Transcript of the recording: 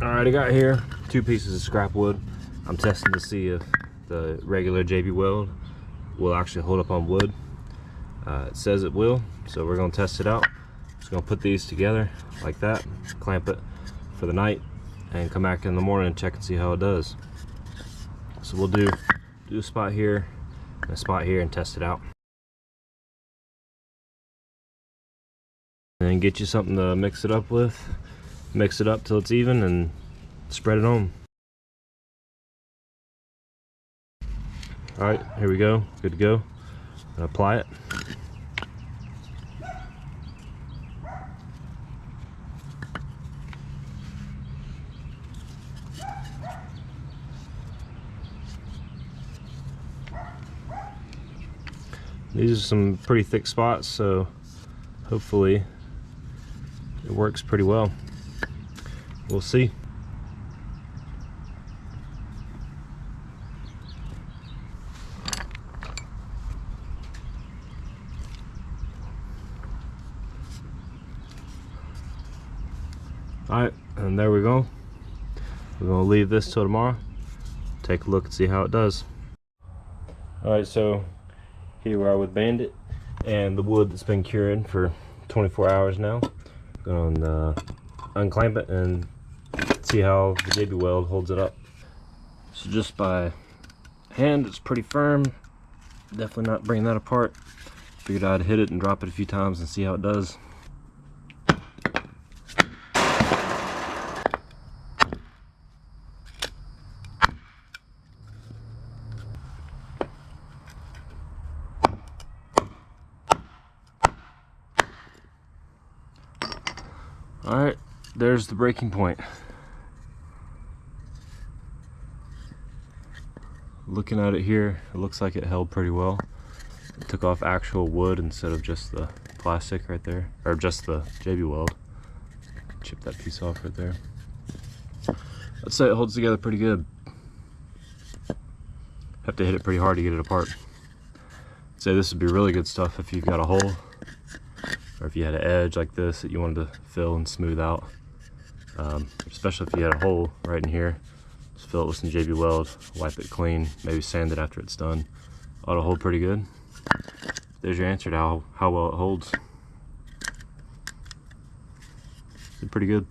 Alright, I got here 2 pieces of scrap wood. I'm testing to see if the regular JB Weld will actually hold up on wood. It says it will, so we're going to test it out. Just going to put these together like that, clamp it for the night, and come back in the morning and check and see how it does. So we'll do a spot here and a spot here and test it out. And then get you something to mix it up with. Mix it up till it's even and spread it on. Alright, here we go. Good to go. And apply it. These are some pretty thick spots, so hopefully it works pretty well. We'll see. Alright, and there we go. We're going to leave this till tomorrow. Take a look and see how it does. Alright, so here we are with Bandit and the wood that's been curing for 24 hours now. Going to unclamp it and see how the JB Weld holds it up. So just by hand, it's pretty firm. Definitely not bringing that apart. Figured I'd hit it and drop it a few times and see how it does. Alright, there's the breaking point. Looking at it here, it looks like it held pretty well. It took off actual wood instead of just the plastic right there, or just the JB Weld. Chip that piece off right there. I'd say it holds together pretty good. Have to hit it pretty hard to get it apart. I'd say this would be really good stuff if you've got a hole, or if you had an edge like this that you wanted to fill and smooth out. Especially if you had a hole right in here. Just fill it with some JB Weld, wipe it clean, maybe sand it after it's done. Ought to hold pretty good. There's your answer to how well it holds. It's pretty good.